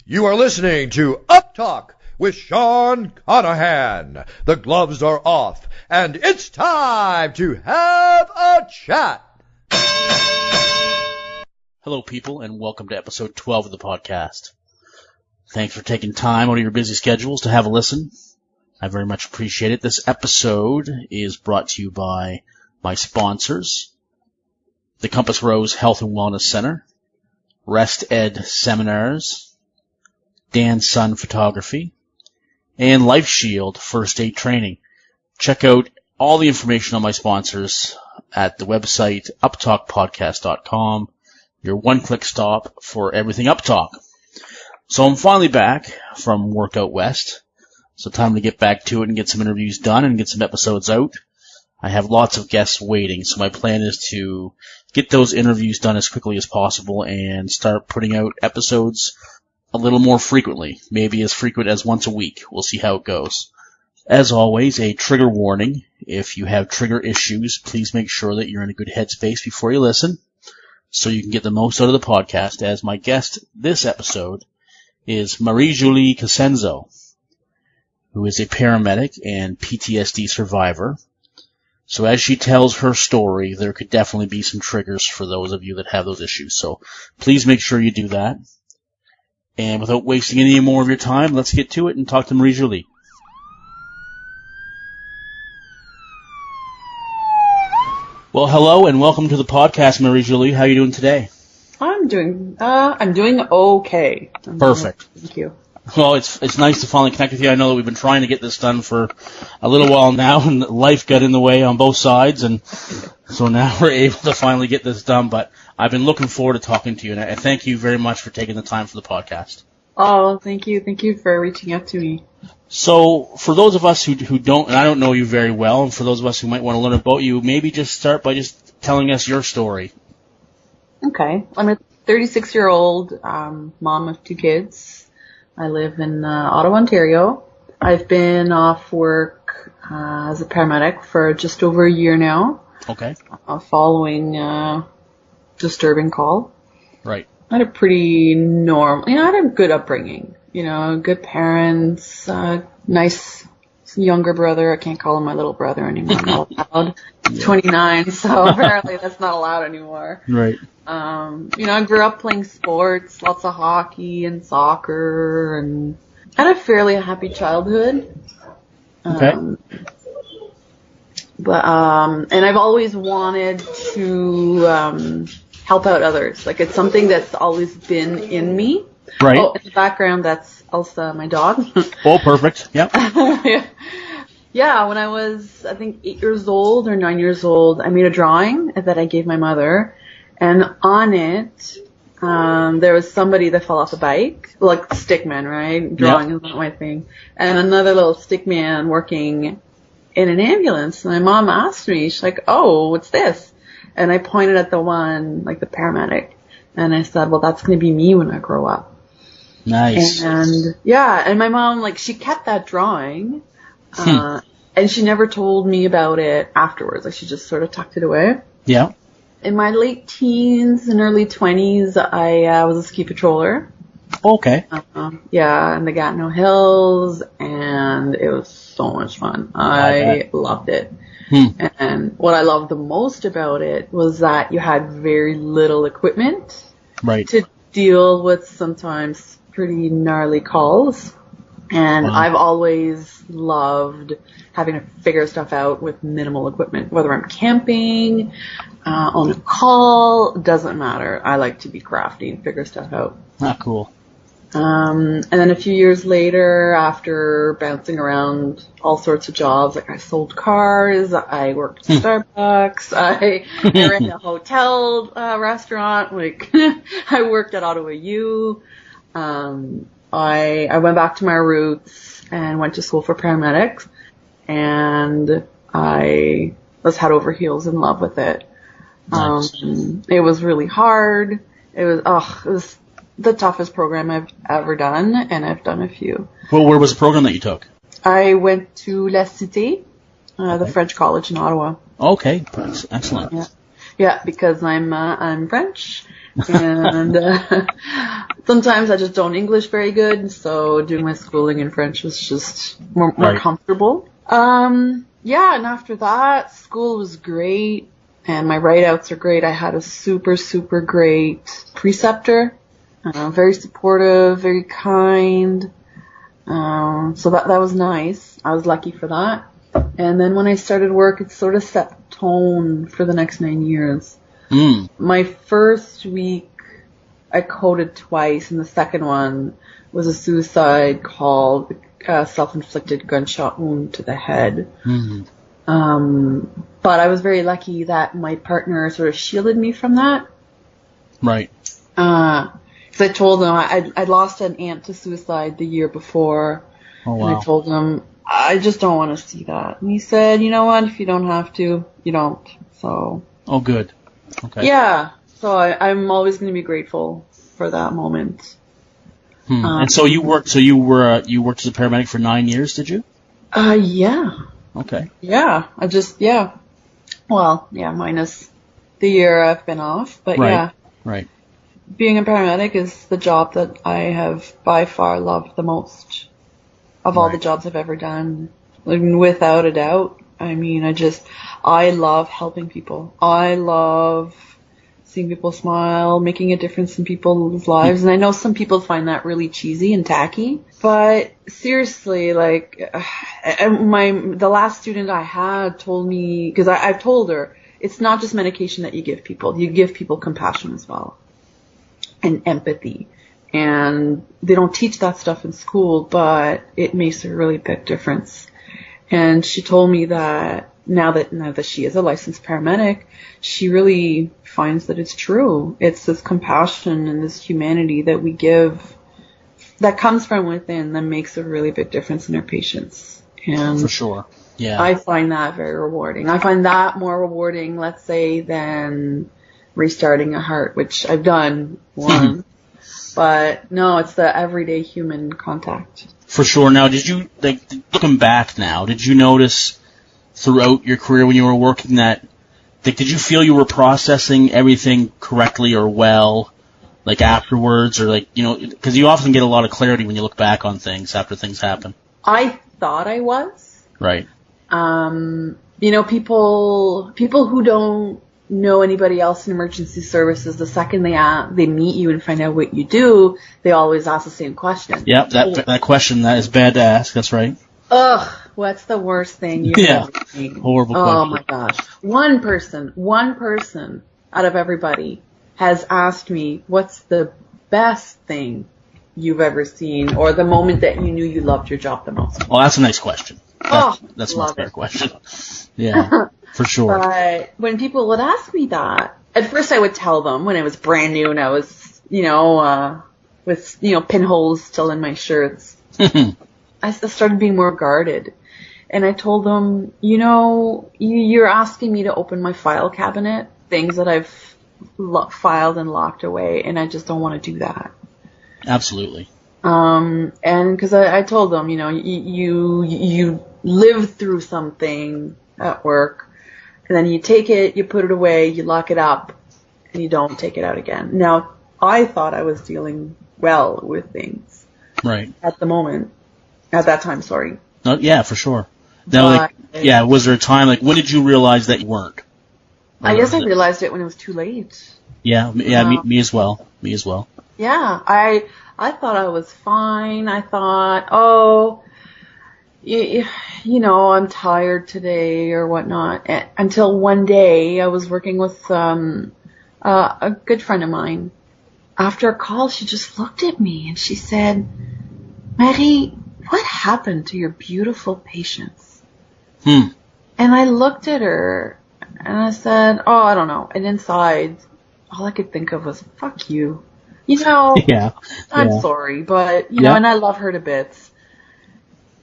You are listening to UpTalk with Sean Conahan. The gloves are off, and it's time to have a chat. Hello, people, and welcome to episode 12 of the podcast. Thanks for taking time out of your busy schedules to have a listen. I very much appreciate it. This episode is brought to you by my sponsors, the Compass Rose Health and Wellness Center, Rest Ed Seminars, Dan Sun Photography, and Life Shield First Aid Training. Check out all the information on my sponsors at the website uptalkpodcast.com, your one-click stop for everything UpTalk. So I'm finally back from work out west, so time to get back to it and get some interviews done and get some episodes out. I have lots of guests waiting, so my plan is to get those interviews done as quickly as possible and start putting out episodes a little more frequently, maybe as frequent as once a week. We'll see how it goes. As always, a trigger warning. If you have trigger issues, please make sure that you're in a good headspace before you listen so you can get the most out of the podcast, as my guest this episode is Marie-Julie Consenzo, who is a paramedic and PTSD survivor. So as she tells her story, there could definitely be some triggers for those of you that have those issues. So please make sure you do that. And without wasting any more of your time, let's get to it and talk to Marie-Julie. Well, hello and welcome to the podcast, Marie-Julie. How are you doing today? I'm doing okay. Perfect. Thank you. Well, it's nice to finally connect with you. I know that we've been trying to get this done for a little while now, and life got in the way on both sides, and so now we're able to finally get this done. But I've been looking forward to talking to you, and I thank you very much for taking the time for the podcast. Oh, thank you. Thank you for reaching out to me. So, for those of us who don't, and I don't know you very well, and for those of us who might want to learn about you, maybe just start by just telling us your story. Okay. I'm a 36-year-old mom of 2 kids. I live in Ottawa, Ontario. I've been off work as a paramedic for just over a year now. Okay. Following a disturbing call. Right. I had a pretty normal, I had a good upbringing. Good parents, nice younger brother. I can't call him my little brother anymore. I'm not allowed. He's 29, so apparently that's not allowed anymore. Right. I grew up playing sports, lots of hockey and soccer, and had a fairly happy childhood. Okay. And I've always wanted to help out others. Like, it's something that's always been in me. Right. Oh, in the background, that's Elsa, my dog. Oh, perfect. Yep. Yeah, when I was, I think, 8 years old or 9 years old, I made a drawing that I gave my mother. And on it, there was somebody that fell off a bike, like stickman, right? Drawing is not my thing. And another little stickman working in an ambulance. And my mom asked me, she's like, "Oh, what's this?" And I pointed at the one, like the paramedic. And I said, "Well, that's going to be me when I grow up." Nice. And my mom, she kept that drawing. And she never told me about it afterwards. Like, she just sort of tucked it away. Yeah. In my late teens and early 20s, I was a ski patroller. Okay. In the Gatineau Hills, and it was so much fun. I loved it. And what I loved the most about it was that you had very little equipment to deal with sometimes pretty gnarly calls. And I've always loved having to figure stuff out with minimal equipment, whether I'm camping, on a call, doesn't matter. I like to be crafty and figure stuff out. Ah, cool. And then a few years later, after bouncing around all sorts of jobs, I sold cars, I worked at Starbucks, I ran a hotel restaurant, I worked at Ottawa U. I went back to my roots and went to school for paramedics, and I was head over heels in love with it. Nice. It was really hard. It was the toughest program I've ever done, and I've done a few. Well, where was the program that you took? I went to La Cité, the French college in Ottawa. Okay, excellent. Yeah, because I'm French, And sometimes I just don't English very good, so doing my schooling in French was just more comfortable. Yeah, and after that, school was great, and my write-outs are great. I had a super, super great preceptor, very supportive, very kind. So that was nice. I was lucky for that. And then when I started work, it sort of set the tone for the next 9 years. My first week, I coded twice, and the second one was a suicide called self-inflicted gunshot wound to the head. But I was very lucky that my partner sort of shielded me from that. Right. Because I told him I'd lost an aunt to suicide the year before. Oh, wow. And I told him, I just don't want to see that. And he said, you know what, if you don't have to, you don't. So. Oh, good. Okay. Yeah. So I'm always going to be grateful for that moment. And so you worked as a paramedic for 9 years, did you? Yeah. Okay. Yeah. Well, yeah, minus the year I've been off, but yeah. Right. Being a paramedic is the job that I have by far loved the most of all the jobs I've ever done. Like, without a doubt. I mean, I love helping people. I love seeing people smile, making a difference in people's lives. And I know some people find that really cheesy and tacky, but seriously, like, the last student I had told me, because I've told her, it's not just medication that you give people compassion as well. And empathy. And they don't teach that stuff in school, but it makes a really big difference. And she told me that now that she is a licensed paramedic, she really finds that it's true. It's this compassion and this humanity that we give that comes from within that makes a really big difference in her patients. And for sure. Yeah. I find that very rewarding. I find that more rewarding, let's say, than restarting a heart, which I've done once. But no, it's the everyday human contact. For sure. Now, did you, like, looking back now, did you notice throughout your career when you were working that, like, did you feel you were processing everything correctly or well, like, afterwards, or, like, you know, because you often get a lot of clarity when you look back on things after things happen. I thought I was. Right. You know, people who don't know anybody else in emergency services, the second they meet you and find out what you do, they always ask the same question. Yep, that question, that is bad to ask, that's right. Ugh, what's the worst thing you've ever seen? Horrible question. Oh my gosh. One person out of everybody has asked me, what's the best thing you've ever seen, or the moment that you knew you loved your job the most? Well, that's a nice question. That's a much better question. Yeah. For sure. But when people would ask me that, at first I would tell them when I was brand new and I was, with, pinholes still in my shirts. I started being more guarded. And I told them, you're asking me to open my file cabinet, things that I've filed and locked away, and I just don't want to do that. Absolutely. And because I told them, you live through something at work, and then you take it, you put it away, you lock it up, and you don't take it out again. Now, I thought I was dealing well with things. Right. At that time, sorry. Yeah, for sure. Now, was there a time, when did you realize that you weren't? I guess I realized it when it was too late. Yeah, me as well. Yeah, I thought I was fine. I thought, I'm tired today or whatnot. Until one day I was working with a good friend of mine. After a call, she just looked at me and she said, Marie, what happened to your beautiful patients? And I looked at her and I said, I don't know. And inside, all I could think of was, fuck you. I'm sorry, but, and I love her to bits.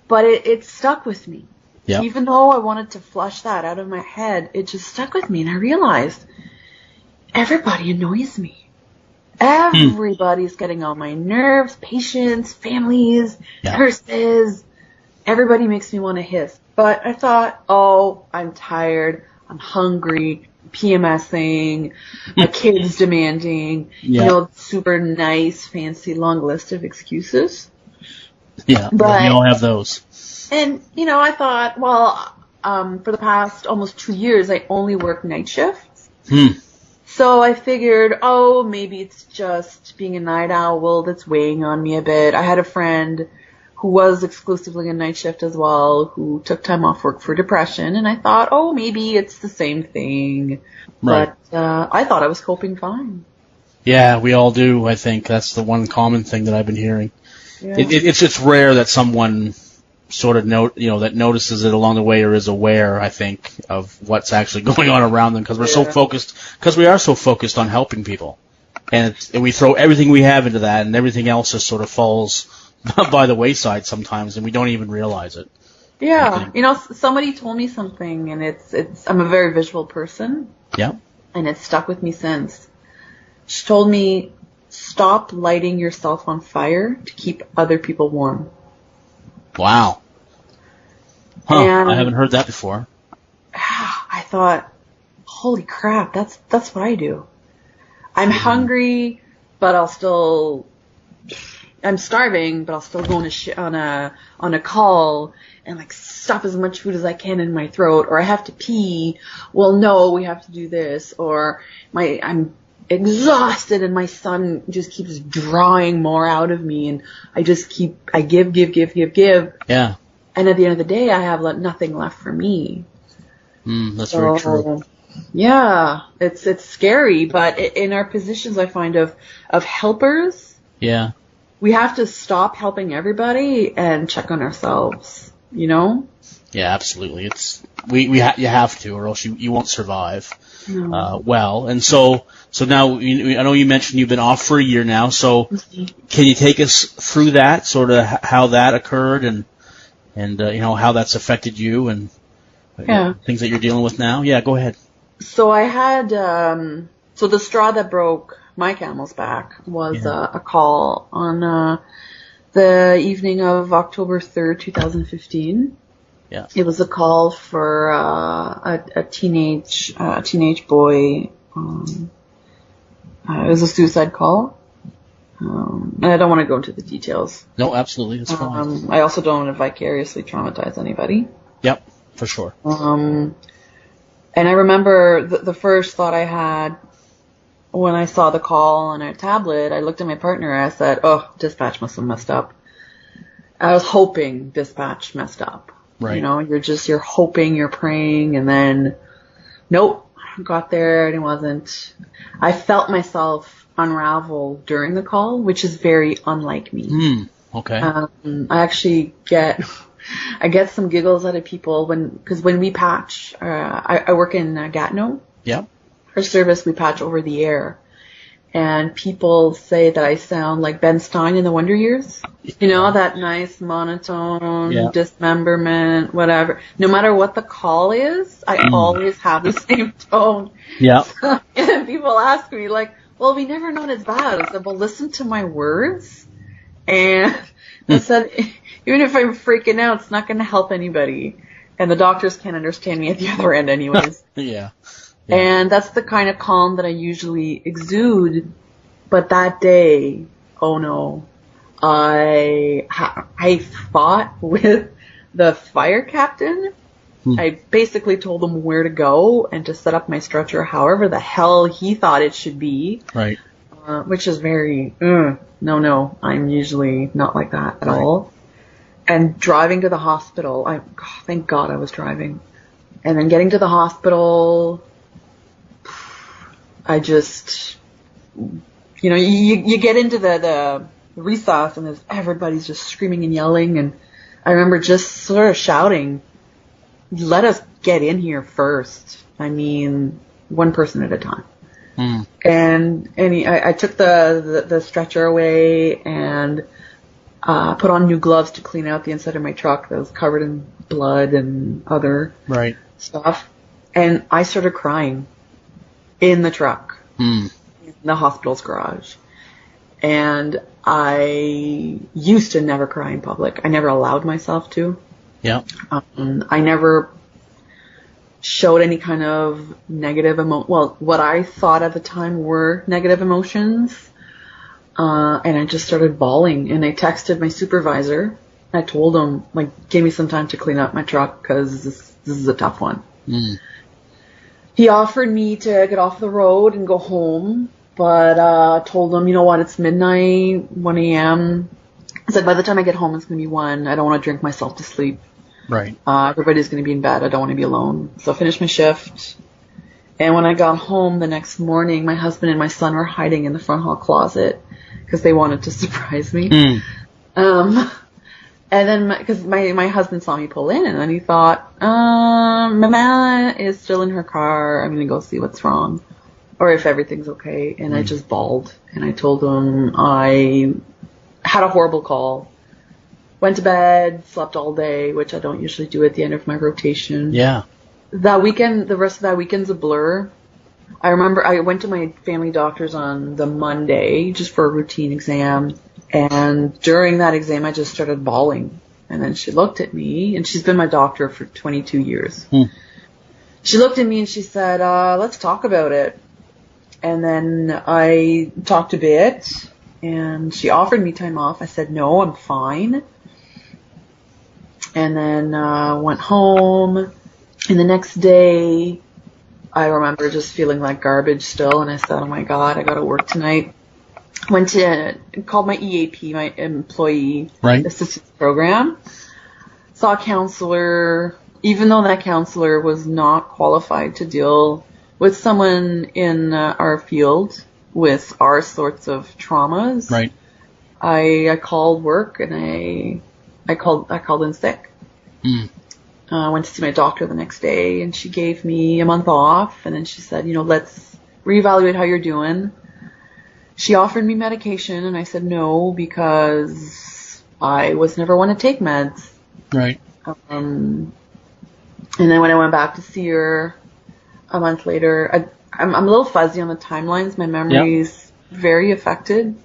But it stuck with me. Yep. Even though I wanted to flush that out of my head, it just stuck with me. And I realized everybody annoys me. Everybody's getting on my nerves, patients, families, nurses. Everybody makes me want to hiss. But I thought, I'm tired. I'm hungry. I'm PMSing, my kids demanding, super nice, fancy, long list of excuses. Yeah, but we all have those. And, I thought, well, for the past almost 2 years, I only work night shifts. So I figured, maybe it's just being a night owl that's weighing on me a bit. I had a friend who was exclusively a night shift as well, who took time off work for depression, and I thought, maybe it's the same thing. Right. But I thought I was coping fine. Yeah, we all do, I think. That's the one common thing that I've been hearing. Yeah. It's rare that someone sort of that notices it along the way or is aware, I think, of what's actually going on around them, because we are so focused on helping people, and we throw everything we have into that, and everything else just sort of falls by the wayside sometimes, and we don't even realize it. Yeah, somebody told me something, and I'm a very visual person. Yeah, and it's stuck with me since. She told me, stop lighting yourself on fire to keep other people warm. Wow. Huh, and I haven't heard that before. I thought, holy crap, that's what I do. I'm hungry, but I'm starving, but I'll still go on a call and stuff as much food as I can in my throat, or I have to pee. Well, no, we have to do this, or I'm exhausted and my son just keeps drawing more out of me, and I give. Yeah. And at the end of the day, I have nothing left for me. That's very true. Yeah, it's scary, but in our positions, I find of helpers. Yeah. We have to stop helping everybody and check on ourselves, Yeah, absolutely. You have to, or else you won't survive. No. And so now I know you mentioned you've been off for a year now. So can you take us through that, sort of how that occurred, and how that's affected you and things that you're dealing with now? Yeah, go ahead. So I had so the straw that broke my camel's back was a call on the evening of October 3rd, 2015. Yeah. It was a call for a teenage boy. It was a suicide call. And I don't want to go into the details. No, absolutely. That's fine. I also don't want to vicariously traumatize anybody. Yep, for sure. And I remember the first thought I had when I saw the call on a tablet, I looked at my partner and I said, dispatch must have messed up. I was hoping dispatch messed up. Right. You're hoping, you're praying, and then, nope, got there and it wasn't. I felt myself unravel during the call, which is very unlike me. Okay. I actually get some giggles out of people because when we patch, I work in Gatineau. Yep. For service, we patch over the air. And people say that I sound like Ben Stein in the Wonder Years. That nice monotone, dismemberment, whatever. No matter what the call is, I always have the same tone. Yeah. And people ask me, well, we never know it's bad. I said, well, listen to my words. And I said, even if I'm freaking out, it's not going to help anybody. And the doctors can't understand me at the other end anyways. Yeah. And that's the kind of calm that I usually exude. But that day, oh no, I fought with the fire captain. I basically told him where to go and to set up my stretcher however the hell he thought it should be. Right. Which is very, no, I'm usually not like that at all. And driving to the hospital, thank God I was driving. And then getting to the hospital, I just, you get into the recess and everybody's just screaming and yelling, and I remember just sort of shouting, let us get in here first. I mean, one person at a time. And I took the stretcher away and put on new gloves to clean out the inside of my truck that was covered in blood and other stuff. And I started crying in the truck, in the hospital's garage. And I used to never cry in public. I never allowed myself to. Yeah. I never showed any kind of negative what I thought at the time were negative emotions. And I just started bawling, and I texted my supervisor. I told him, like, give me some time to clean up my truck because this is a tough one. He offered me to get off the road and go home, but told him, you know what, it's midnight, 1 a.m. I said, by the time I get home, it's going to be 1. I don't want to drink myself to sleep. Right. Everybody's going to be in bed. I don't want to be alone. So I finished my shift. And when I got home the next morning, my husband and my son were hiding in the front hall closet because they wanted to surprise me. And then, because my husband saw me pull in, and then he thought, Mama is still in her car. I'm going to go see what's wrong, or if everything's okay. And I just bawled, and I told him I had a horrible call. Went to bed, slept all day, which I don't usually do at the end of my rotation. Yeah. That weekend, the rest of that weekend's a blur. I remember I went to my family doctor's on the Monday just for a routine exam. And during that exam, I just started bawling. And then she looked at me, and she's been my doctor for 22 years. She looked at me and she said, let's talk about it. And then I talked a bit, and she offered me time off. I said, no, I'm fine. And then went home. And the next day, I remember just feeling like garbage still. And I said, oh my God, I got to work tonight. Called my EAP, my employee assistance program. Saw a counselor, even though that counselor was not qualified to deal with someone in our field with our sorts of traumas. Right. I called work, and I called in sick. I went to see my doctor the next day, and she gave me a month off, and then she said, let's reevaluate how you're doing. She offered me medication, and I said no because I was never one to take meds. Right. And then when I went back to see her a month later, I'm a little fuzzy on the timelines. My memory's very affected.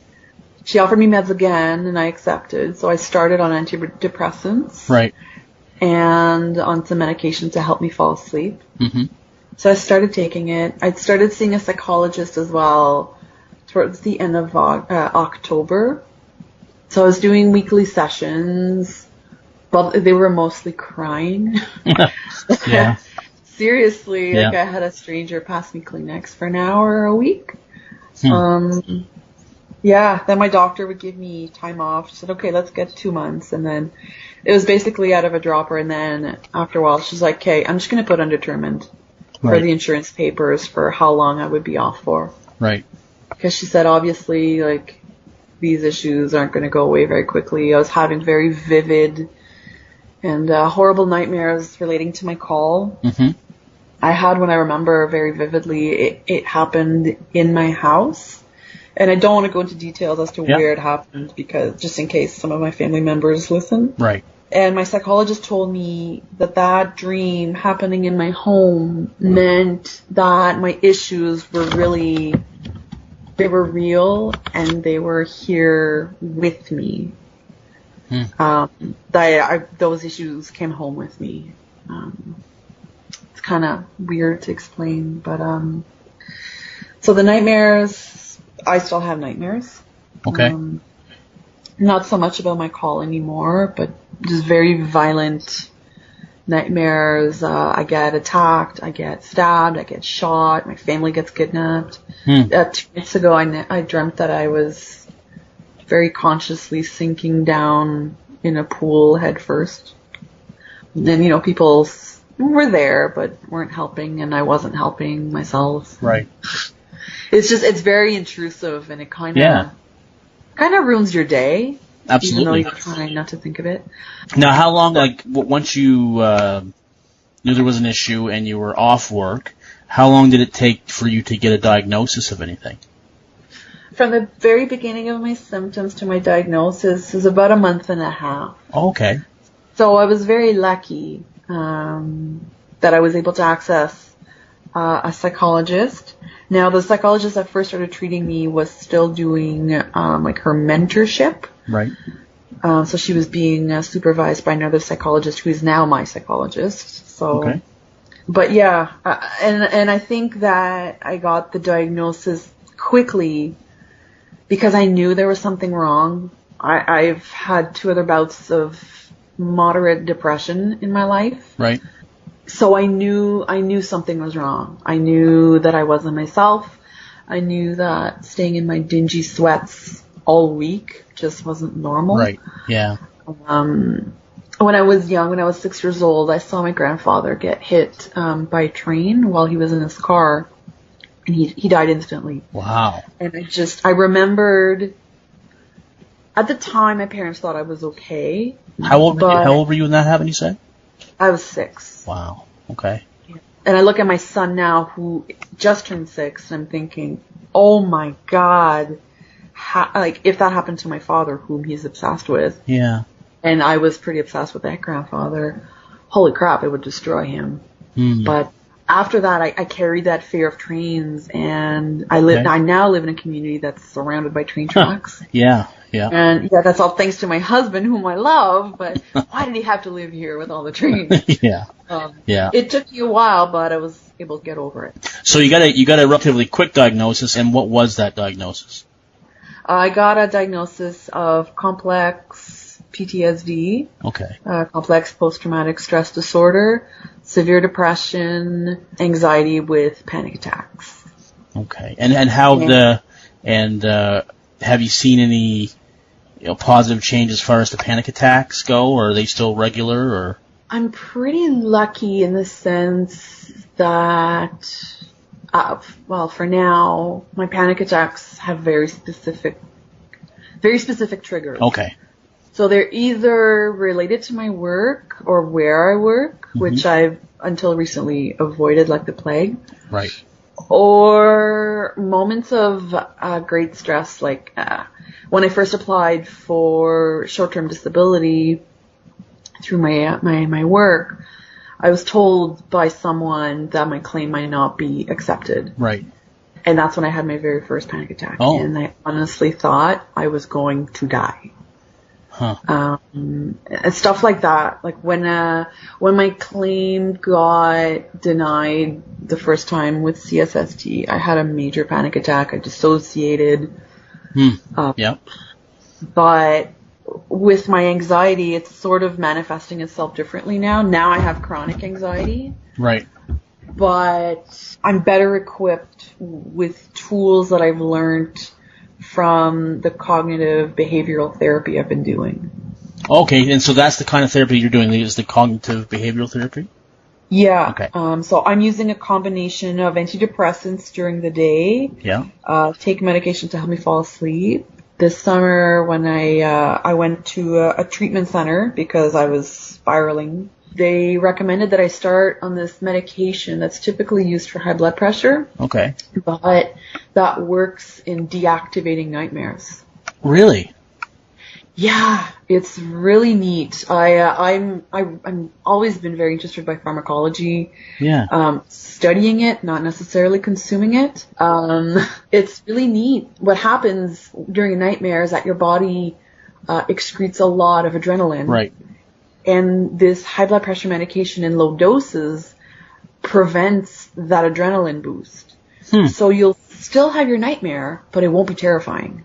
She offered me meds again, and I accepted. So I started on antidepressants. Right. And on some medication to help me fall asleep. So I started taking it. I started seeing a psychologist as well towards the end of October. So I was doing weekly sessions, but they were mostly crying. Yeah. Seriously, like I had a stranger pass me Kleenex for an hour a week. Then my doctor would give me time off. She said, okay, let's get 2 months. And then it was basically out of a dropper. And then after a while, she's like, okay, I'm just going to put undetermined for the insurance papers for how long I would be off for. Right. Because she said, obviously, like, these issues aren't going to go away very quickly. I was having very vivid and horrible nightmares relating to my call. I had one I remember very vividly. It happened in my house. And I don't want to go into details as to where it happened, because just in case some of my family members listen. Right. And my psychologist told me that dream happening in my home meant that my issues were they were real, and they were here with me. Those issues came home with me. It's kind of weird to explain, but so the nightmares, I still have nightmares. Okay. Not so much about my call anymore, but just very violent nightmares. I get attacked, I get stabbed, I get shot, my family gets kidnapped. 2 nights ago, I dreamt that I was very consciously sinking down in a pool head first. And then, people were there, but weren't helping, and I wasn't helping myself. Right. It's very intrusive, and it kind of ruins your day. Absolutely. Even though you're trying not to think of it. Now, how long, once you knew there was an issue and you were off work, how long did it take for you to get a diagnosis of anything? From the very beginning of my symptoms to my diagnosis is about a month and a half. Oh, okay. So I was very lucky that I was able to access a psychologist. Now, the psychologist that first started treating me was still doing her mentorship. Right. So she was being supervised by another psychologist who is now my psychologist. So But yeah, and I think that I got the diagnosis quickly because I knew there was something wrong. I've had 2 other bouts of moderate depression in my life. Right. So I knew something was wrong. I knew that I wasn't myself. I knew that staying in my dingy sweats all week just wasn't normal. Right. Yeah. When I was young, when I was 6 years old, I saw my grandfather get hit by a train while he was in his car, and he died instantly. Wow. And I remembered, at the time, my parents thought I was okay. How old were you when that happened, you said? I was 6. Wow. Okay. And I look at my son now, who just turned 6, and I'm thinking, oh my God, if that happened to my father, whom he's obsessed with. Yeah. And I was pretty obsessed with that grandfather. Holy crap, it would destroy him. Mm. But after that, I carried that fear of trains, and I now live in a community that's surrounded by train tracks. Yeah, yeah. And yeah, that's all thanks to my husband, whom I love, but why did he have to live here with all the trains? Yeah. Yeah. It took me a while, but I was able to get over it. So you got a relatively quick diagnosis, and what was that diagnosis? I got a diagnosis of complex PTSD, complex post-traumatic stress disorder, severe depression, anxiety with panic attacks. Okay, and have you seen any positive change as far as the panic attacks go, or are they still regular? Or I'm pretty lucky in the sense that, for now, my panic attacks have very specific triggers. Okay. So they're either related to my work or where I work, which I've until recently avoided like the plague. Right. Or moments of great stress, like when I first applied for short-term disability through my work, I was told by someone that my claim might not be accepted. Right. And that's when I had my very first panic attack. Oh. And I honestly thought I was going to die. Huh. Stuff like that. Like when my claim got denied the first time with CSST, I had a major panic attack. I dissociated. Yeah. But with my anxiety, it's sort of manifesting itself differently now. Now I have chronic anxiety. Right. But I'm better equipped with tools that I've learned from the cognitive behavioral therapy I've been doing. Okay, and so that's the kind of therapy you're doing, is the cognitive behavioral therapy? Yeah. Okay. So I'm using a combination of antidepressants during the day. Yeah. Take medication to help me fall asleep. This summer when I went to a treatment center because I was spiraling, they recommended that I start on this medication that's typically used for high blood pressure. Okay. But that works in deactivating nightmares. Really? Yeah, it's really neat. I'm always been very interested by pharmacology. Yeah. Studying it, not necessarily consuming it. It's really neat. What happens during a nightmare is that your body excretes a lot of adrenaline. Right. And this high blood pressure medication in low doses prevents that adrenaline boost. So you'll still have your nightmare, but it won't be terrifying.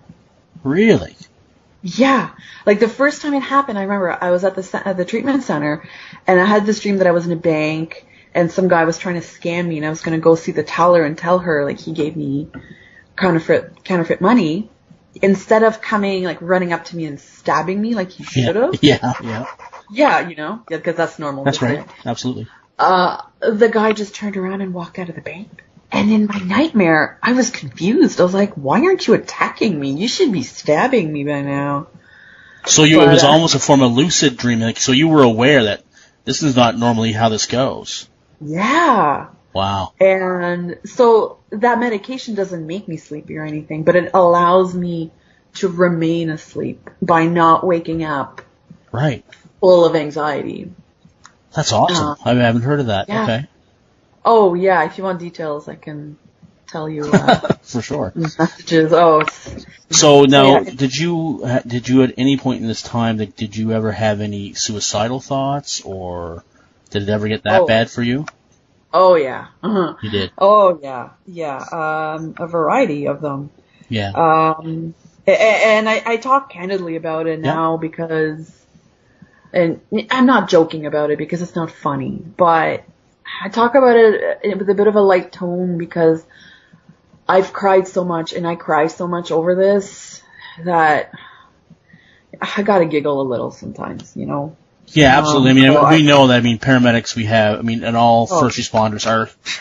Really? Yeah. Like the first time it happened, I remember I was at the treatment center and I had this dream that I was in a bank and some guy was trying to scam me and I was going to go see the teller and tell her like he gave me counterfeit money instead of coming like running up to me and stabbing me like he should have. Yeah. Yeah, because that's normal. That's right. Absolutely. The guy just turned around and walked out of the bank. And in my nightmare, I was confused. I was like, why aren't you attacking me? You should be stabbing me by now. So it was almost a form of lucid dreaming. Like, so you were aware that this is not normally how this goes. Yeah. Wow. And so that medication doesn't make me sleepy or anything, but it allows me to remain asleep by not waking up. Right. Full of anxiety. That's awesome. I haven't heard of that. Yeah. Okay. Oh, yeah. If you want details, I can tell you. For sure. Messages. So now, did you at any point in this time, did you ever have any suicidal thoughts, or did it ever get that bad for you? Oh, yeah. You did? Oh, yeah. Yeah. A variety of them. Yeah. And I talk candidly about it now because, and I'm not joking about it because it's not funny, but I talk about it with a bit of a light tone because I've cried so much and I cry so much over this that I gotta giggle a little sometimes, you know? Yeah, absolutely. I mean, we know that. I mean, paramedics, and all first responders,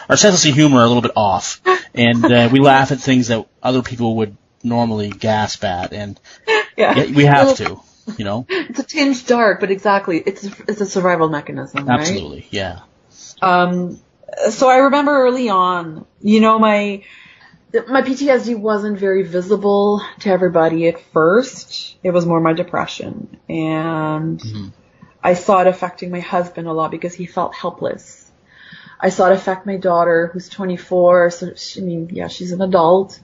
our sense of humor are a little bit off, and we laugh at things that other people would normally gasp at, and we have to, you know. It's a tinge dark, but exactly, it's a survival mechanism, right? Absolutely, yeah. So I remember early on, you know, my PTSD wasn't very visible to everybody at first. It was more my depression, and I saw it affecting my husband a lot because he felt helpless. I saw it affect my daughter, who's 24. So, she's an adult.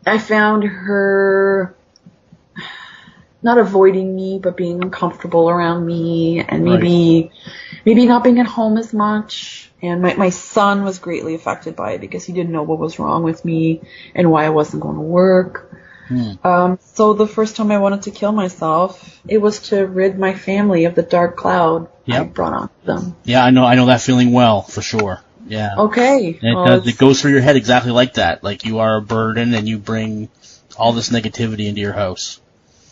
I found her not avoiding me, but being uncomfortable around me, and maybe not being at home as much. And my son was greatly affected by it because he didn't know what was wrong with me and why I wasn't going to work. So the first time I wanted to kill myself, it was to rid my family of the dark cloud I brought on them. Yeah, I know that feeling well, for sure. Yeah. Okay. And it goes through your head exactly like that. Like you are a burden and you bring all this negativity into your house.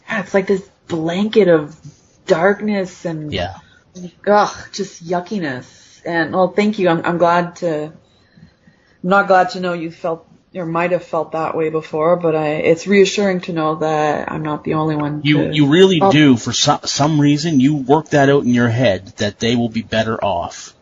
Yeah, it's like this blanket of darkness and just yuckiness. And thank you. I'm not glad to know you felt or might have felt that way before, but it's reassuring to know that I'm not the only one. You really do. For some reason, you work that out in your head that they will be better off.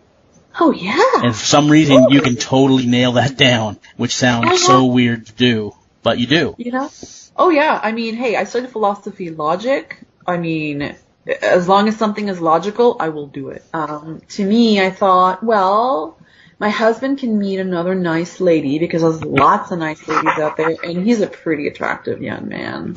Oh, yeah. And for some reason, you can totally nail that down, which sounds so weird to do, but you do. You know? Oh, yeah. I mean, hey, I studied philosophy logic. I mean, as long as something is logical, I will do it. To me, I thought, well, my husband can meet another nice lady because there's lots of nice ladies out there, and he's a pretty attractive young man.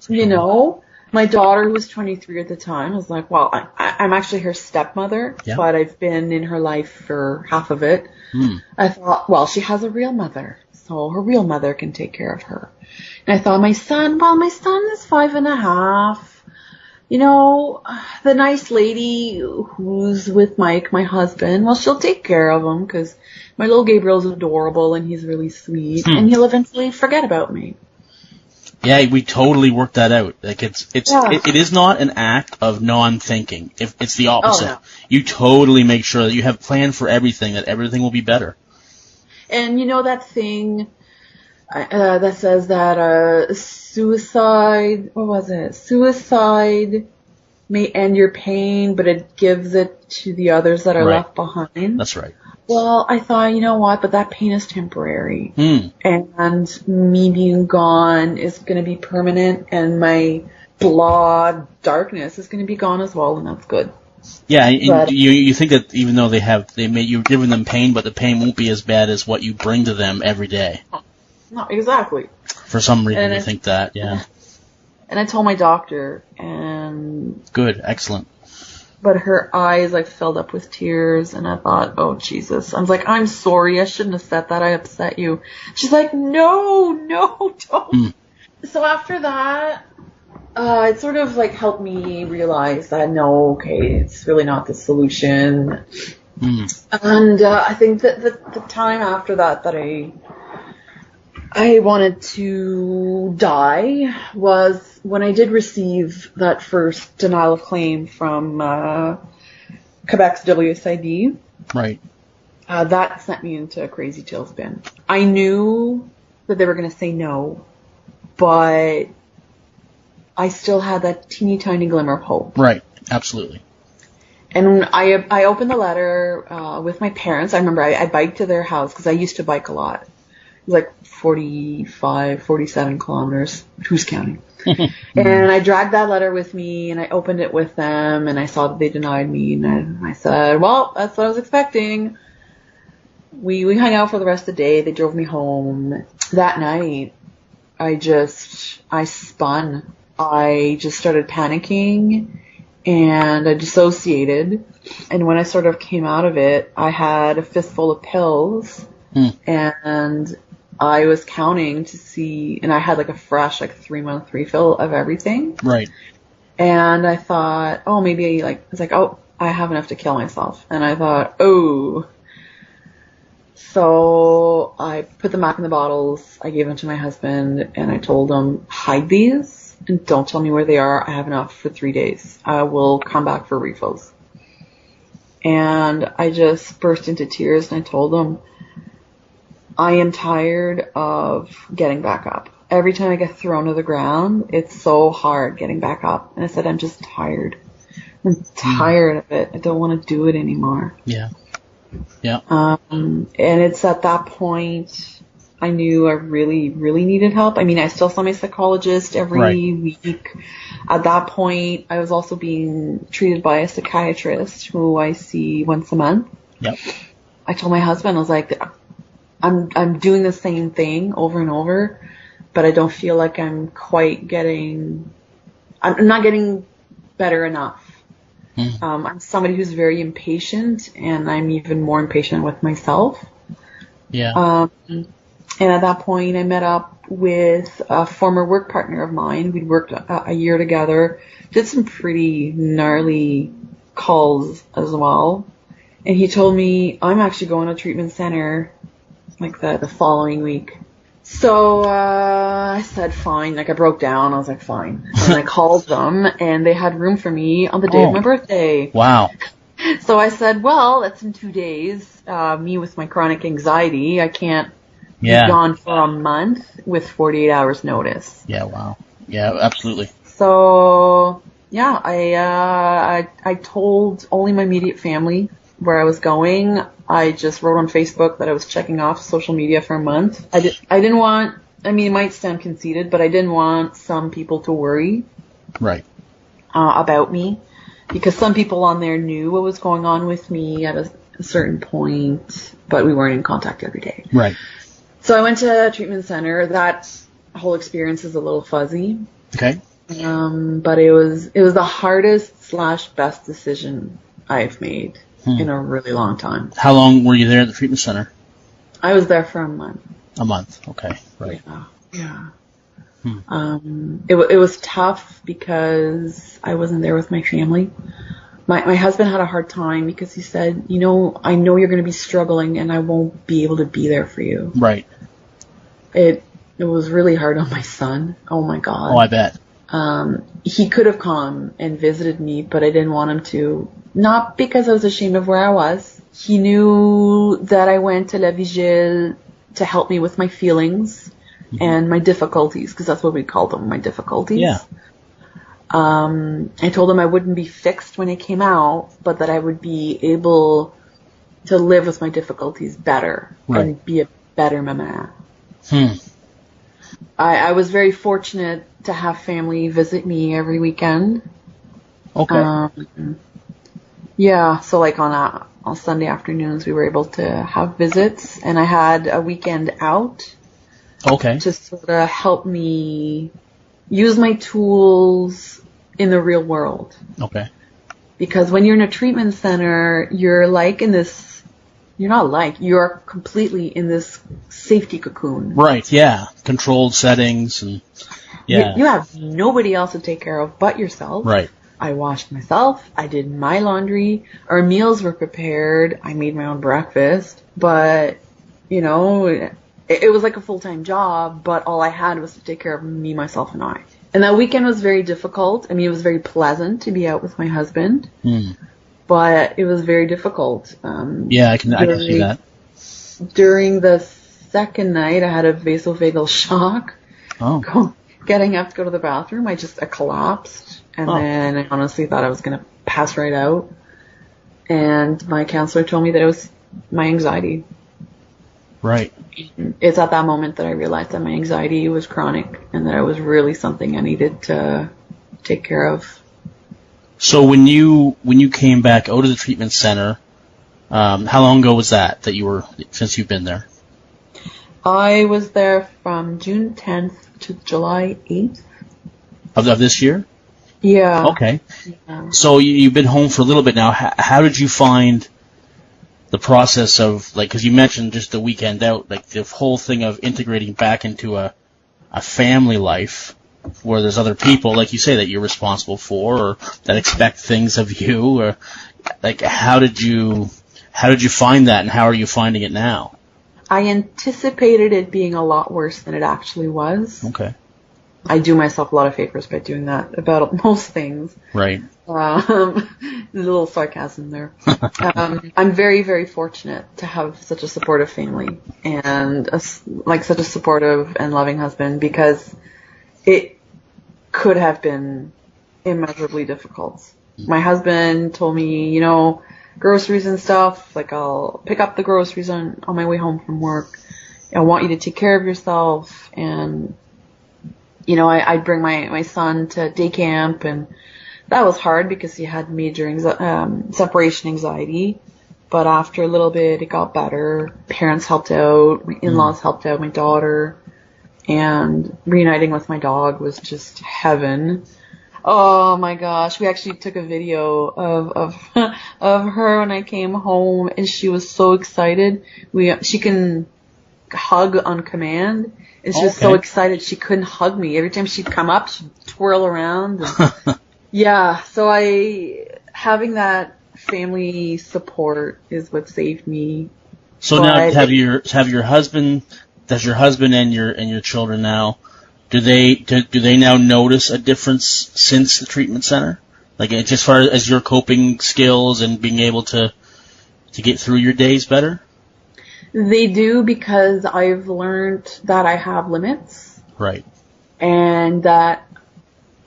You know, my daughter, who was 23 at the time, was like, well, I'm actually her stepmother, but I've been in her life for half of it. I thought, well, she has a real mother, so her real mother can take care of her. And I thought, my son is 5.5. You know, the nice lady who's with Mike, my husband, well, she'll take care of him because my little Gabriel's adorable and he's really sweet, and he'll eventually forget about me. Yeah, we totally worked that out. Like it is not an act of non-thinking. It's the opposite. Oh, no. You totally make sure that you have planned for everything, that everything will be better. And you know that thing that says that suicide may end your pain, but it gives it to the others that are left behind. That's right. Well, I thought, you know what, but that pain is temporary. And me being gone is going to be permanent, and my blood darkness is going to be gone as well, and that's good. Yeah, and you think that even though you're giving them pain, but the pain won't be as bad as what you bring to them every day. No, exactly. For some reason, you think that, yeah. And I told my doctor, and... Good, excellent. But her eyes, filled up with tears, and I thought, oh, Jesus. I was like, I'm sorry, I shouldn't have said that, I upset you. She's like, no, don't. So after that, it sort of, helped me realize that, no, okay, it's really not the solution. And I think that the time after that I wanted to die was when I did receive that first denial of claim from Quebec's WSIB. Right. That sent me into a crazy tailspin. I knew that they were going to say no, but I still had that teeny tiny glimmer of hope. Right. Absolutely. And I opened the letter with my parents. I remember I biked to their house because I used to bike a lot. It was 45, 47 kilometers. Who's counting? And I dragged that letter with me, and I opened it with them, and I saw that they denied me, and I said, well, that's what I was expecting. We hung out for the rest of the day. They drove me home. That night, I spun. I just started panicking, and I dissociated. And when I sort of came out of it, I had a fistful of pills, and I was counting to see, and I had like a fresh, like 3-month refill of everything. Right. And I thought, oh, maybe I have enough to kill myself. And I thought, oh. So I put them back in the bottles. I gave them to my husband, and I told him, hide these and don't tell me where they are. I have enough for 3 days. I will come back for refills. And I just burst into tears, and I told him, I am tired of getting back up. Every time I get thrown to the ground, it's so hard getting back up. And I said, I'm just tired. I'm tired of it. I don't want to do it anymore. Yeah. Yeah. And it's at that point I knew I really, really needed help. I mean, I still saw my psychologist every week. At that point, I was also being treated by a psychiatrist who I see once a month. Yep. I told my husband, I was like, I'm doing the same thing over and over, but I don't feel like I'm quite getting, I'm not getting better enough. I'm somebody who's very impatient, and I'm even more impatient with myself. Yeah. And at that point, I met up with a former work partner of mine. We'd worked a year together, did some pretty gnarly calls as well. And he told me, I'm actually going to a treatment center like the following week. So I said, fine. Like, I broke down. I was like, fine. And I called them, and they had room for me on the day of my birthday. Wow. So I said, well, that's in 2 days. Me with my chronic anxiety, I can't be gone for a month with 48 hours notice. Yeah, wow. Yeah, absolutely. So, yeah, I told only my immediate family where I was going. I just wrote on Facebook that I was checking off social media for a month. I didn't want, I mean, it might sound conceited, but I didn't want some people to worry about me, because some people on there knew what was going on with me at a certain point, but we weren't in contact every day. Right. So I went to a treatment center. That whole experience is a little fuzzy. Okay. But it was the hardest / best decision I've made in a really long time. How long were you there at the treatment center? I was there for a month. A month. Okay. Right. Yeah. It was tough because I wasn't there with my family. My husband had a hard time because he said, I know you're going to be struggling, and I won't be able to be there for you. Right. It was really hard on my son. Oh my God. Oh, I bet. He could have come and visited me, but I didn't want him to. Not because I was ashamed of where I was. He knew that I went to La Vigile to help me with my feelings and my difficulties, because that's what we called them, my difficulties. Yeah. I told him I wouldn't be fixed when it came out, but that I would be able to live with my difficulties better and be a better mama. I was very fortunate to have family visit me every weekend. Okay. Yeah, so like on Sunday afternoons we were able to have visits, and I had a weekend out. Okay. To sort of help me use my tools in the real world. Okay. Because when you're in a treatment center, you're completely in this safety cocoon. Right, yeah. Controlled settings and yeah. You have nobody else to take care of but yourself. Right. I washed myself. I did my laundry. Our meals were prepared. I made my own breakfast. But, it was like a full-time job, but all I had was to take care of me, myself, and I. And that weekend was very difficult. I mean, it was very pleasant to be out with my husband, but it was very difficult. Yeah, I can see that. During the second night, I had a vasovagal shock. Oh. Getting up to go to the bathroom, I collapsed, and then I honestly thought I was going to pass right out. And my counselor told me that it was my anxiety. Right. It's at that moment that I realized that my anxiety was chronic and that it was really something I needed to take care of. So when you came back out of the treatment center, how long ago was that since you've been there? I was there from June 10th to July 8th. Of this year? Yeah. Okay. Yeah. So you've been home for a little bit now. How did you find the process of, like, because you mentioned just the weekend out, like the whole thing of integrating back into a family life where there's other people, like you say, that you're responsible for or that expect things of you, or like how did you find that, and how are you finding it now? I anticipated it being a lot worse than it actually was. Okay. I do myself a lot of favors by doing that about most things. Right. A little sarcasm there. I'm very, very fortunate to have such a supportive family and such a supportive and loving husband, because it could have been immeasurably difficult. My husband told me, groceries and stuff, like I'll pick up the groceries on my way home from work. I want you to take care of yourself. And, I'd bring my son to day camp, and that was hard because he had major separation anxiety. But after a little bit, it got better. Parents helped out. My in-laws helped out my daughter. And reuniting with my dog was just heaven. Oh my gosh, we actually took a video of her when I came home, and she was so excited. She can hug on command, and she was so excited she couldn't hug me. Every time she'd come up, she'd twirl around. And yeah, so having that family support is what saved me. So now have your husband, does your husband and your children now, do they now notice a difference since the treatment center? Like, just as far as your coping skills and being able to get through your days better? They do, because I've learned that I have limits. Right. And that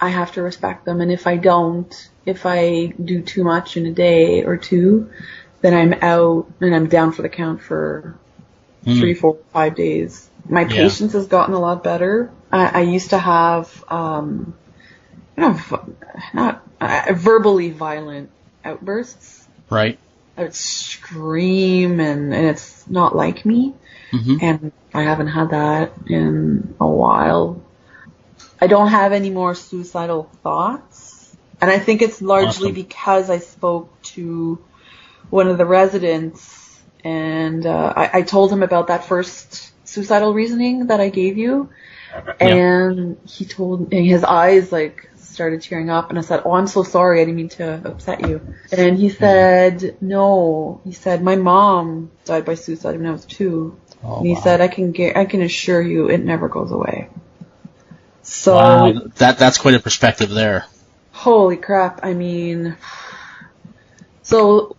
I have to respect them. And if I do too much in a day or two, then I'm out and I'm down for the count for 3, 4, 5 days. My patience has gotten a lot better. I used to have, not verbally violent outbursts. Right. I would scream, and it's not like me. Mm-hmm. And I haven't had that in a while. I don't have any more suicidal thoughts. And I think it's largely because I spoke to one of the residents, and I told him about that first suicidal reasoning that I gave you. And he told me, his eyes started tearing up, and I said, "Oh, I'm so sorry. I didn't mean to upset you." And he said, "No." He said, "My mom died by suicide when I was 2." And he said, I can assure you it never goes away." So wow, that's quite a perspective there. Holy crap. I mean, so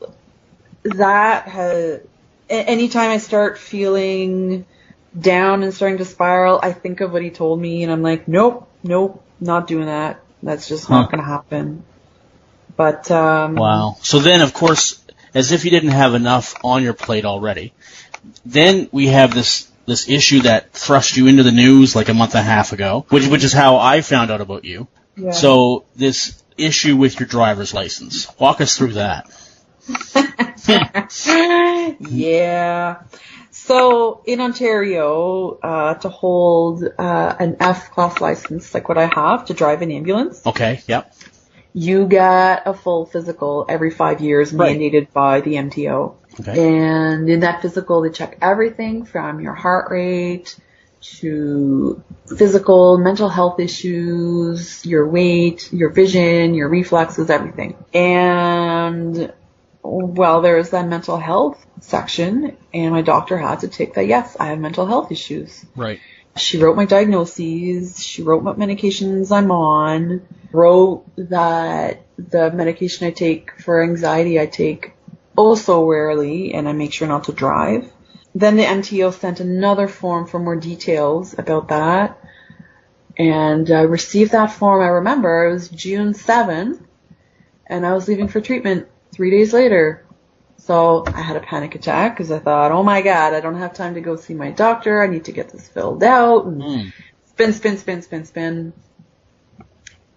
that has, anytime I start feeling down and starting to spiral, I think of what he told me, and I'm like, nope, not doing that. That's just not going to happen. But wow. So then, of course, as if you didn't have enough on your plate already, then we have this issue that thrust you into the news like a month and a half ago, which is how I found out about you. Yeah. So this issue with your driver's license. Walk us through that. Yeah. So in Ontario, to hold an F-class license, like what I have, to drive an ambulance. Okay, yep. You get a full physical every 5 years, mandated by the MTO. Okay. And in that physical, they check everything from your heart rate to physical, mental health issues, your weight, your vision, your reflexes, everything. And well, there is that mental health section, and my doctor had to take that, yes, I have mental health issues. Right. She wrote my diagnoses, she wrote what medications I'm on, wrote that the medication I take for anxiety I take so rarely, and I make sure not to drive. Then the MTO sent another form for more details about that, and I received that form. I remember it was June 7th, and I was leaving for treatment 3 days later. So I had a panic attack because I thought, oh my God, I don't have time to go see my doctor. I need to get this filled out. And spin.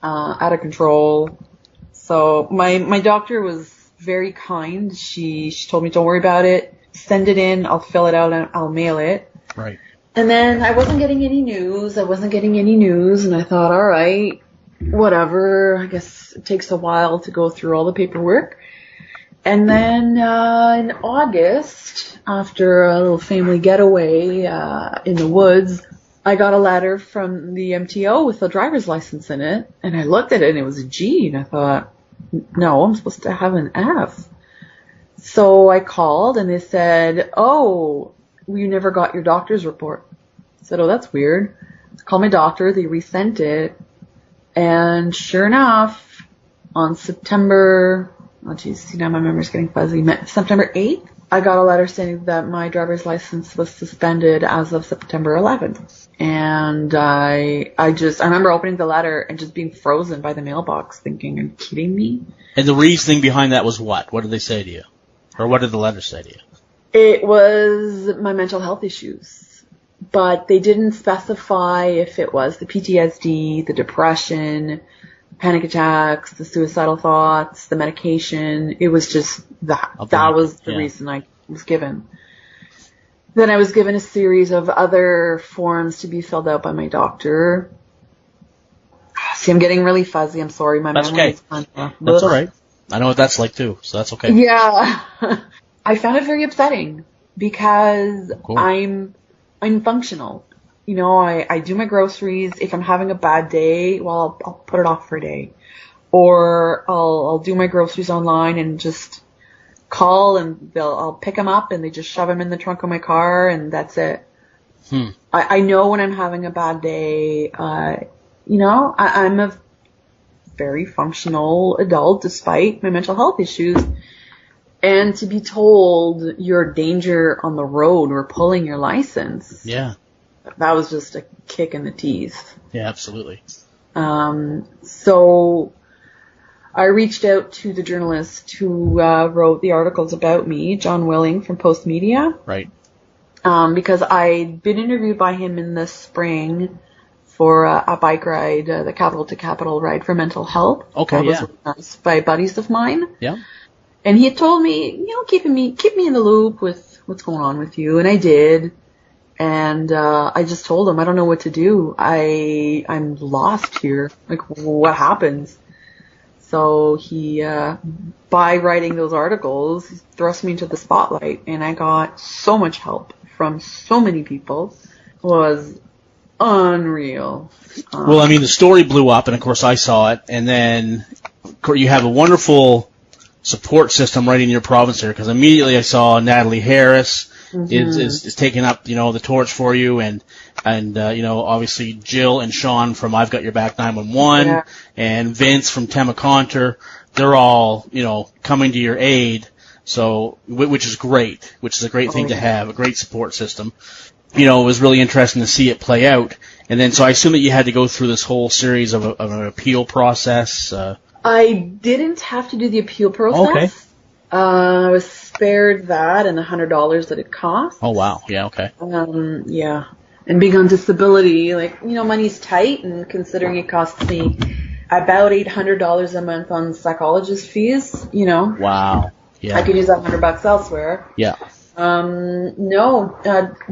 Out of control. So my doctor was very kind. She told me, don't worry about it. Send it in. I'll fill it out and I'll mail it. Right. And then I wasn't getting any news. And I thought, all right, whatever, I guess it takes a while to go through all the paperwork. And then in August, after a little family getaway in the woods, I got a letter from the MTO with a driver's license in it. And I looked at it and it was a G. And I thought, no, I'm supposed to have an F. So I called and they said, oh, you never got your doctor's report. I said, oh, that's weird. I called my doctor. They resent it. And sure enough, on September... Oh, geez, see, now my memory's getting fuzzy. September 8th, I got a letter saying that my driver's license was suspended as of September 11th. And I remember opening the letter and just being frozen by the mailbox thinking, are you kidding me? And the reasoning behind that was what? What did they say to you? Or what did the letter say to you? It was my mental health issues. But they didn't specify if it was the PTSD, the depression, panic attacks, the suicidal thoughts, the medication. It was just that. That was the reason I was given. Then I was given a series of other forms to be filled out by my doctor. See, I'm getting really fuzzy. I'm sorry. That's okay. That's all right. I know what that's like too, so that's okay. Yeah. I found it very upsetting because cool. I'm functional. You know, I do my groceries. If I'm having a bad day, well, I'll put it off for a day. Or I'll do my groceries online and just call and I'll pick them up and they just shove them in the trunk of my car and that's it. I know when I'm having a bad day, you know, I'm a very functional adult despite my mental health issues. And to be told you're a danger on the road or pulling your license. Yeah. That was just a kick in the teeth. Yeah, absolutely. So I reached out to the journalist who wrote the articles about me, John Willing from Post Media. Right. Because I'd been interviewed by him in the spring for a bike ride, the Capital to Capital ride for mental health. Okay, that was organized by buddies of mine. Yeah. And he had told me, you know, keep me in the loop with what's going on with you, and I did. And I just told him I don't know what to do. I'm lost here. Like, what happens? So he, by writing those articles, thrust me into the spotlight, and I got so much help from so many people. It was unreal. Well, I mean, the story blew up, and of course I saw it, and then you have a wonderful support system right in your province here, because immediately I saw Natalie Harris is taking up, you know, the torch for you, and you know, obviously Jill and Sean from I've Got Your Back 911, and Vince from Temaconter, they're all, you know, coming to your aid, so, which is great, which is a great thing to have, a great support system. You know, it was really interesting to see it play out, and then, so I assume that you had to go through this whole series of an appeal process. I didn't have to do the appeal process. Okay. I was spared that and the $100 that it cost. Oh, wow. Yeah, okay. Yeah. And being on disability, like, you know, money's tight, and considering it costs me about $800 a month on psychologist fees, you know. Wow. Yeah. I could use that $100 elsewhere. Yeah.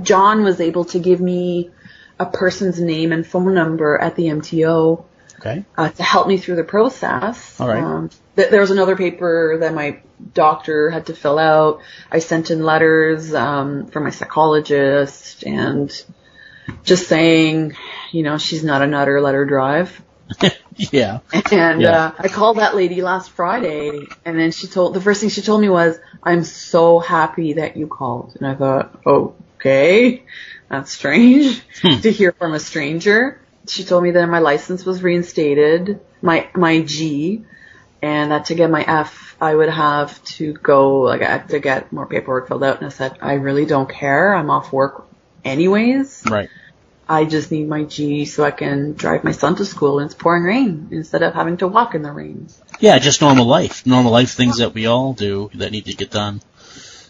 John was able to give me a person's name and phone number at the MTO. Okay. To help me through the process. All right. There was another paper that my doctor had to fill out. I sent in letters from my psychologist and just saying, you know, she's not a nutter, let her drive. Yeah. And I called that lady last Friday, and then the first thing she told me was, I'm so happy that you called. And I thought, okay, that's strange to hear from a stranger. She told me that my license was reinstated, my G, and that to get my F, I would have to go, like, I had to get more paperwork filled out. And I said, I really don't care. I'm off work anyways. Right. I just need my G so I can drive my son to school and it's pouring rain instead of having to walk in the rain. Yeah, just normal life things that we all do that need to get done.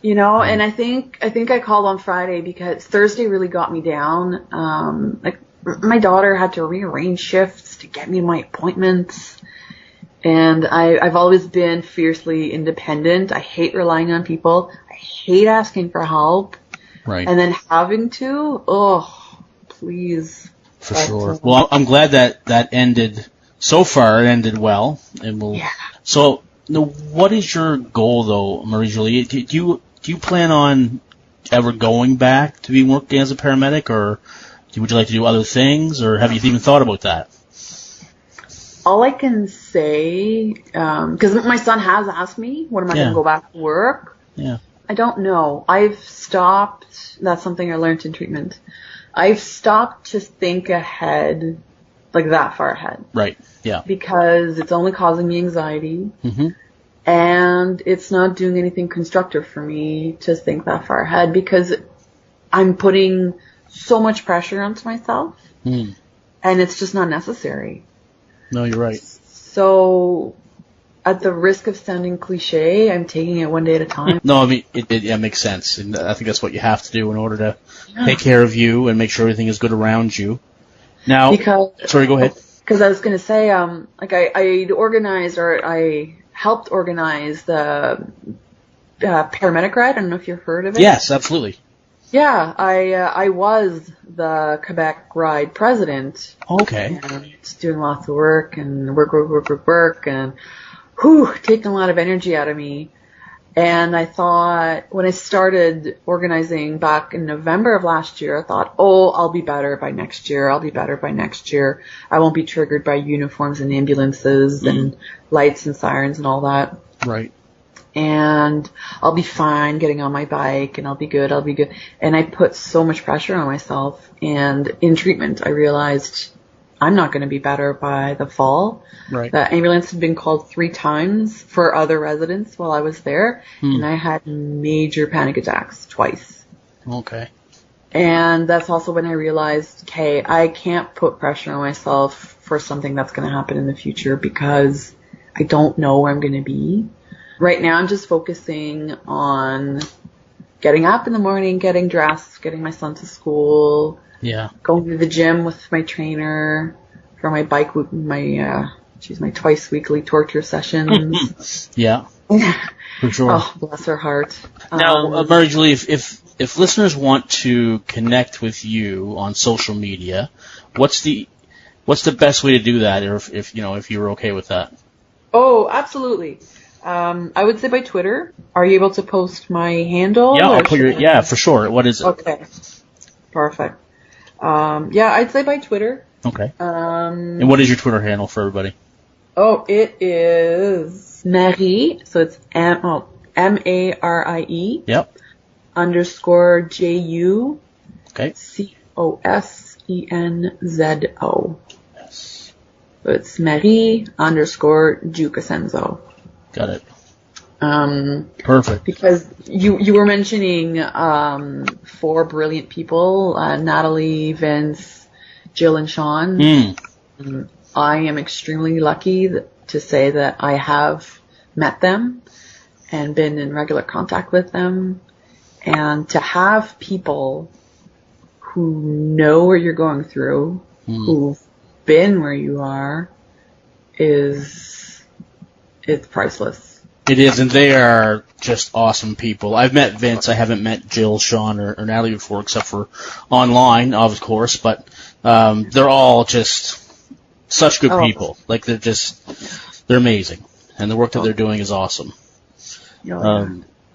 You know, and I think I called on Friday because Thursday really got me down. Like, my daughter had to rearrange shifts to get me my appointments. And I've always been fiercely independent. I hate relying on people. I hate asking for help. Right. And then having to, please. For sure. Well, I'm glad that ended so far it ended well, and we'll. Yeah. So, now, what is your goal, though, Marie-Julie? Do you plan on ever going back to be working as a paramedic, or would you like to do other things, or have you even thought about that? All I can say, because my son has asked me, when am I going to go back to work? Yeah. I don't know. I've stopped. That's something I learned in treatment. I've stopped to think ahead, like that far ahead. Right. Yeah. Because it's only causing me anxiety. Mm-hmm. And it's not doing anything constructive for me to think that far ahead, because I'm putting so much pressure onto myself. Mm. And it's just not necessary. No, you're right. So, at the risk of sounding cliche, I'm taking it one day at a time. No, I mean, it makes sense. And I think that's what you have to do in order to take care of you and make sure everything is good around you. Now, sorry, go ahead. Because I was going to say, I helped organize the paramedic ride. I don't know if you've heard of it. Yes, absolutely. Yeah, I was the Quebec ride president. Okay. And just doing lots of work and work, and taking a lot of energy out of me. And I thought, when I started organizing back in November of last year, I thought, I'll be better by next year. I won't be triggered by uniforms and ambulances and lights and sirens and all that. Right. And I'll be fine getting on my bike, and I'll be good. And I put so much pressure on myself. And in treatment, I realized I'm not going to be better by the fall. Right. The ambulance had been called 3 times for other residents while I was there, and I had major panic attacks twice. Okay. And that's also when I realized, okay, I can't put pressure on myself for something that's going to happen in the future, because I don't know where I'm going to be. Right now, I'm just focusing on getting up in the morning, getting dressed, getting my son to school, going to the gym with my trainer for my bike, my twice weekly torture sessions. Yeah, for sure. Oh, bless her heart. Now, Marie-Julie, if listeners want to connect with you on social media, what's the best way to do that, or if you're okay with that? Oh, absolutely. I would say by Twitter. Are you able to post my handle? Yeah, I'll put for sure. What is it? Okay. Perfect. I'd say by Twitter. Okay. And what is your Twitter handle for everybody? Oh, it is Marie, so it's M-A-R-I-E. Yep. _ J-U. Okay. C-O-S-E-N-Z-O. Yes. So it's Marie _ Consenzo. Got it. Perfect. Because you were mentioning 4 brilliant people, Natalie, Vince, Jill, and Sean. I am extremely lucky to say that I have met them and been in regular contact with them. And to have people who know what you're going through, who've been where you are, it's priceless. It is, and they are just awesome people. I've met Vince. I haven't met Jill, Sean, or Natalie before, except for online, of course. But they're all just such good people. Like, they're amazing, and the work that they're doing is awesome.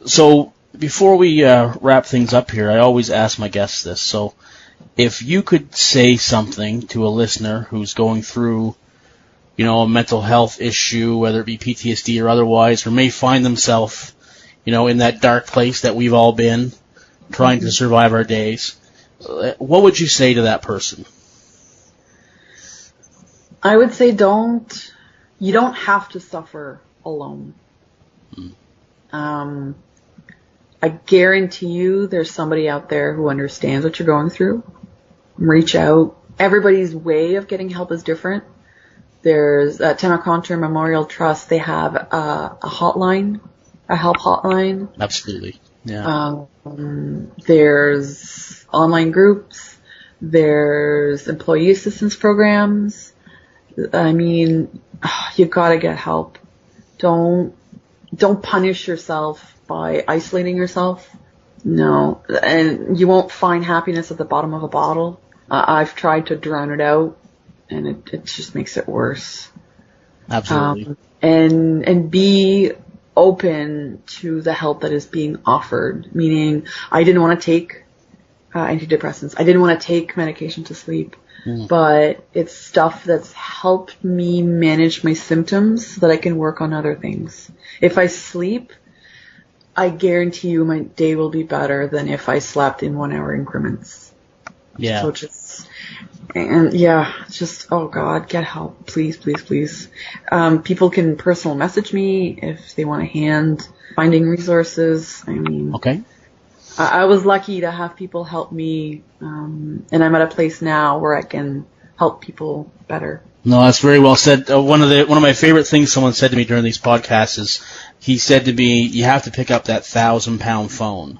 So before we wrap things up here, I always ask my guests this. So if you could say something to a listener who's going through a mental health issue, whether it be PTSD or otherwise, or may find themselves, in that dark place that we've all been, trying to survive our days, what would you say to that person? I would say you don't have to suffer alone. I guarantee you there's somebody out there who understands what you're going through. Reach out. Everybody's way of getting help is different. There's Temaconter Memorial Trust. They have a hotline, a help hotline. Absolutely. Yeah. There's online groups. There's employee assistance programs. I mean, you've got to get help. Don't punish yourself by isolating yourself. No. And you won't find happiness at the bottom of a bottle. I've tried to drown it out, and it just makes it worse. Absolutely. And be open to the help that is being offered. Meaning, I didn't want to take antidepressants. I didn't want to take medication to sleep. But it's stuff that's helped me manage my symptoms so that I can work on other things. If I sleep, I guarantee you my day will be better than if I slept in 1 hour increments. Yeah. So oh God, get help. Please, please, please. People can personal message me if they want a hand finding resources. I mean, okay. I was lucky to have people help me, and I'm at a place now where I can help people better. No, that's very well said. One of my favorite things someone said to me during these podcasts is, he said to me, "You have to pick up that 1,000-pound phone,"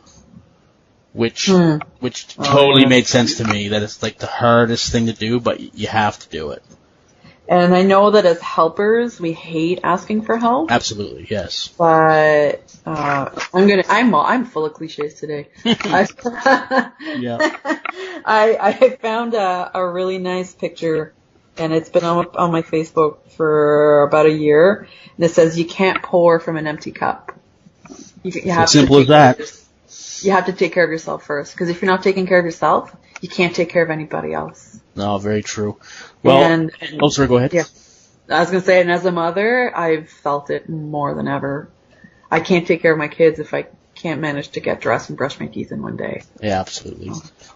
which totally made sense to me. That it's like the hardest thing to do, but you have to do it. And I know that as helpers, we hate asking for help. Absolutely, yes. But I'm full of cliches today. Yeah. I found a really nice picture, and it's been on my Facebook for about a year. And it says, "You can't pour from an empty cup." You have as simple as that. You have to take care of yourself first, because if you're not taking care of yourself, you can't take care of anybody else. No, very true. Well, sorry, go ahead. Yeah, I was going to say, and as a mother, I've felt it more than ever. I can't take care of my kids if I can't manage to get dressed and brush my teeth in one day. Yeah, absolutely.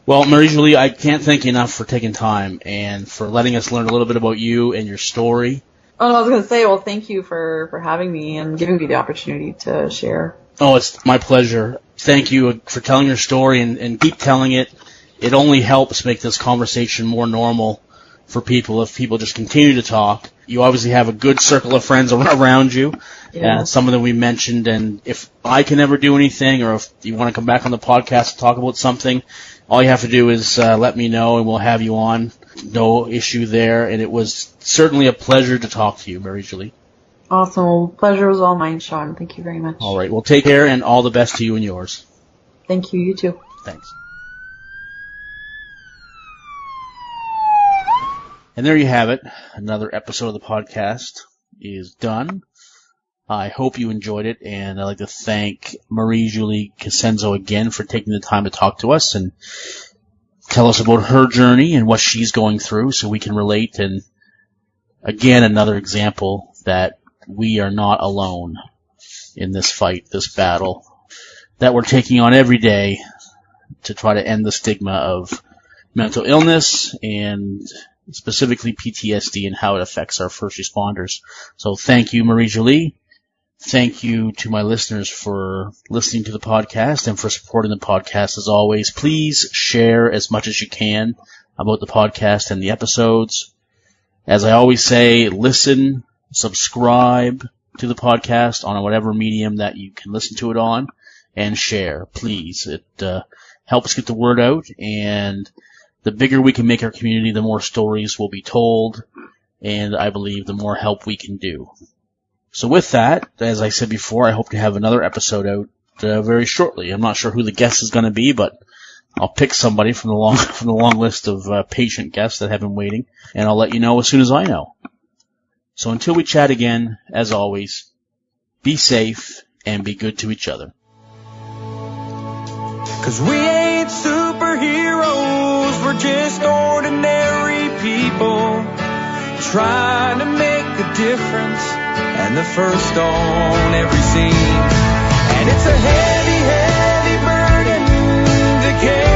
Well, Marie-Julie, I can't thank you enough for taking time and for letting us learn a little bit about you and your story. Oh, no, I was going to say, well, thank you for having me and giving me the opportunity to share. Oh, it's my pleasure. Thank you for telling your story and keep telling it. It only helps make this conversation more normal for people if people just continue to talk. You obviously have a good circle of friends around you. Yeah. Some of them we mentioned, and if I can ever do anything, or if you want to come back on the podcast and talk about something, all you have to do is let me know, and we'll have you on. No issue there, and it was certainly a pleasure to talk to you, Marie-Julie. Awesome. Well, pleasure was all mine, Sean. Thank you very much. All right. Well, take care, and all the best to you and yours. Thank you. You too. Thanks. And there you have it. Another episode of the podcast is done. I hope you enjoyed it, and I'd like to thank Marie-Julie Consenzo again for taking the time to talk to us and tell us about her journey and what she's going through so we can relate. And again, another example that we are not alone in this fight, this battle that we're taking on every day to try to end the stigma of mental illness and specifically PTSD and how it affects our first responders. So thank you, Marie-Julie. Thank you to my listeners for listening to the podcast and for supporting the podcast as always. Please share as much as you can about the podcast and the episodes. As I always say, listen, subscribe to the podcast on whatever medium that you can listen to it on, and share, please. It helps get the word out, and the bigger we can make our community, the more stories will be told, and I believe the more help we can do. So with that, as I said before, I hope to have another episode out very shortly. I'm not sure who the guest is going to be, but I'll pick somebody from the long list of patient guests that have been waiting, and I'll let you know as soon as I know. So until we chat again, as always, be safe and be good to each other. 'Cause we ain't superheroes, we're just ordinary people trying to make a difference and the first on every scene. And it's a heavy, heavy burden to carry.